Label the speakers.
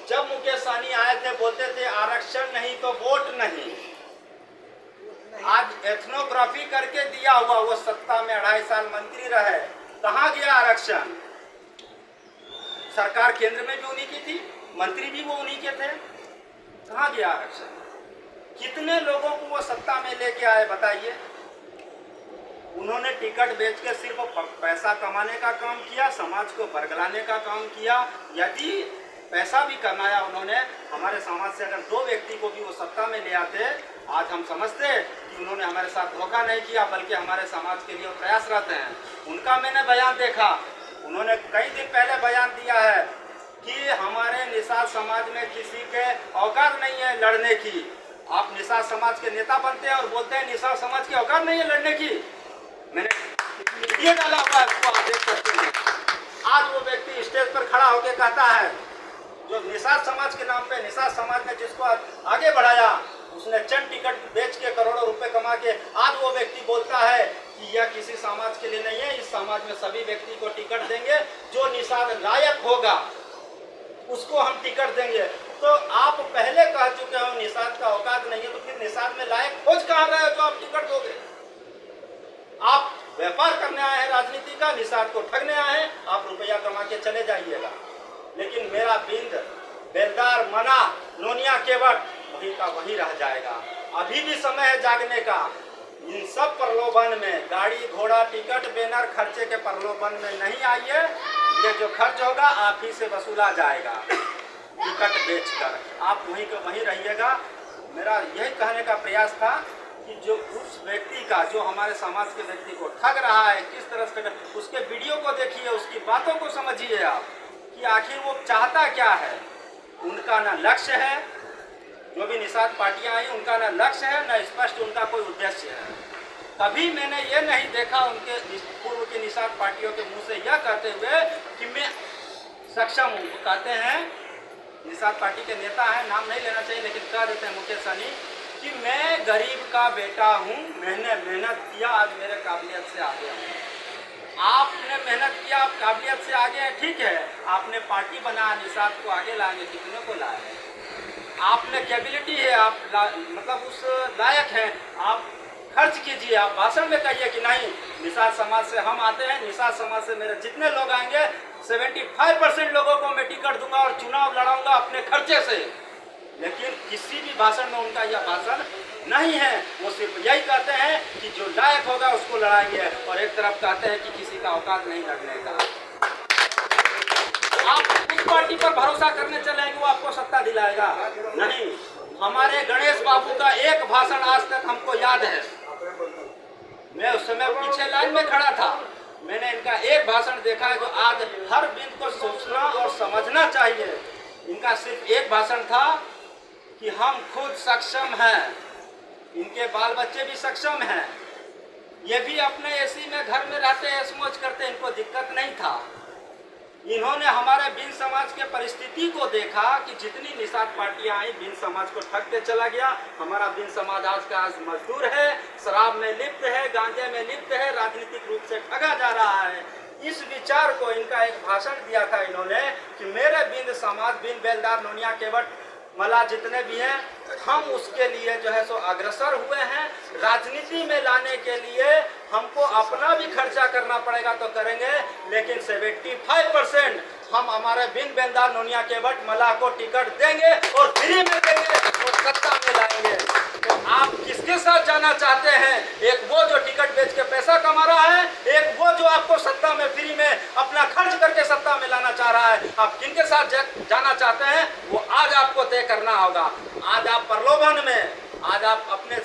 Speaker 1: जब मुकेश सहनी आए थे बोलते थे आरक्षण नहीं तो वोट नहीं। आज एथनोग्राफी करके दिया हुआ, वो सत्ता में 2.5 साल मंत्री रहे, कहाँ गया आरक्षण? सरकार केंद्र में भी उन्हीं की थी, मंत्री भी वो उन्हीं के थे, कहाँ गया आरक्षण? कितने लोगों को वो सत्ता में लेके आए बताइए? उन्होंने टिकट बेच के सिर्फ पैसा कमाने का काम किया, समाज को बरगलाने का काम किया। यदि पैसा भी कमाया उन्होंने, हमारे समाज से अगर 2 व्यक्ति को भी वो सत्ता में ले आते, आज हम समझते कि उन्होंने हमारे साथ धोखा नहीं किया, बल्कि हमारे समाज के लिए प्रयासरत हैं। उनका मैंने बयान देखा, उन्होंने कई दिन पहले बयान दिया है कि हमारे निषाद समाज में किसी के औकात नहीं है लड़ने की। आप निषाद समाज के नेता बनते हैं और बोलते हैं निषाद समाज की औकात नहीं है लड़ने की। मैंने वीडियो डाला हुआ है, उसको आप देख सकते हैं। आज वो व्यक्ति स्टेज पर खड़ा होकर कहता है, जो निषाद समाज के नाम पे, निषाद समाज ने जिसको आगे बढ़ाया, उसने चंद टिकट बेच के करोड़ों रुपए कमा के, आज वो व्यक्ति बोलता है कि यह किसी समाज के लिए नहीं है, इस समाज में सभी व्यक्ति को टिकट देंगे, जो निषाद लायक होगा उसको हम टिकट देंगे। तो आप पहले कह चुके हो निषाद का औकात नहीं है, तो फिर निषाद में लायक खोज कहाँ रहे हो जो आप टिकट दोगे? आप व्यापार करने आए हैं राजनीति का, निषाद को ठगने आए हैं, आप रुपया कमा के चले जाइएगा। लेकिन मेरा बिंद, बेलदार, मना, नोनिया, केवट वही का वही रह जाएगा। अभी भी समय है जागने का। इन सब प्रलोभन में, गाड़ी घोड़ा टिकट बैनर खर्चे के प्रलोभन में नहीं आइए। ये जो खर्च होगा आप ही से वसूला जाएगा टिकट बेचकर, आप वहीं के वहीं रहिएगा। मेरा यही कहने का प्रयास था कि जो उस व्यक्ति का, जो हमारे समाज के व्यक्ति को ठग रहा है, किस तरह से उसके वीडियो को देखिए, उसकी बातों को समझिए आप कि आखिर वो चाहता क्या है। उनका ना लक्ष्य है, जो भी निषाद पार्टियां आई उनका ना लक्ष्य है, ना स्पष्ट उनका कोई उद्देश्य है। कभी मैंने ये नहीं देखा उनके पूर्व की निषाद पार्टियों के मुंह से यह कहते हुए कि मैं सक्षम हूँ। कहते हैं, निषाद पार्टी के नेता हैं, नाम नहीं लेना चाहिए, लेकिन कह देते हैं मुकेश सहनी कि मैं गरीब का बेटा हूँ, मैंने मेहनत किया, आज मेरे काबिलियत से आगे हूँ। आपने मेहनत किया, आप काबिलियत से आगे हैं, ठीक है। आपने पार्टी बनाया, निषाद को आगे लाएंगे, कितने को लाए? आपने कैबिलिटी है, आप मतलब उस लायक हैं, आप खर्च कीजिए। आप भाषण में कहिए कि नहीं, निषाद समाज से हम आते हैं, निषाद समाज से मेरे जितने लोग आएंगे 75% लोगों को मैं टिकट दूंगा और चुनाव लड़ाऊंगा अपने खर्चे से। लेकिन किसी भी भाषण में उनका यह भाषण नहीं है। वो सिर्फ यही कहते हैं कि जो लायक होगा उसको लड़ाएंगे, और एक तरफ कहते हैं कि किसी का औकात नहीं लड़ने का। आप उस पार्टी पर भरोसा करने चलेंगे, वो आपको सत्ता दिलाएगा नहीं। हमारे गणेश बाबू का एक भाषण आज तक हमको याद है, मैं उस समय पीछे लाइन में खड़ा था, मैंने इनका एक भाषण देखा है जो आज हर बिंदु को सोचना और समझना चाहिए। इनका सिर्फ एक भाषण था कि हम खुद सक्षम हैं, इनके बाल बच्चे भी सक्षम हैं, ये भी अपने एसी में घर में रहते हैं, ऐश मौज करते, इनको दिक्कत नहीं था। इन्होंने हमारे बिन समाज के परिस्थिति को देखा कि जितनी निषाद पार्टियां आई, बिन समाज को ठगते चला गया। हमारा बिन समाज आज का आज मजदूर है, शराब में लिप्त है, गांजे में लिप्त है, राजनीतिक रूप से ठगा जा रहा है। इस विचार को, इनका एक भाषण दिया था इन्होंने कि मेरे बिन समाज, बिन बेलदार, नोनिया, केवट, मला जितने भी हैं, हम उसके लिए जो है सो अग्रसर हुए हैं। राजनीति में लाने के लिए हमको अपना भी खर्चा करना पड़ेगा तो करेंगे, लेकिन 75% हम हमारे बिन बेलदार, नोनिया, केवट, मला को टिकट देंगे और फ्री में देंगे और सत्ता में लाएंगे। तो आप किसके साथ जाना चाहते हैं? एक वो जो टिकट बेच के पैसा कमा रहा है, एक वो जो आपको सत्ता में फ्री में अपना खर्च करके सत्ता में लाना चाह रहा है। आप किनके साथ जाना चाहते हैं वो आज आपको तय करना होगा। आज आप प्रलोभन में, आज आप अपने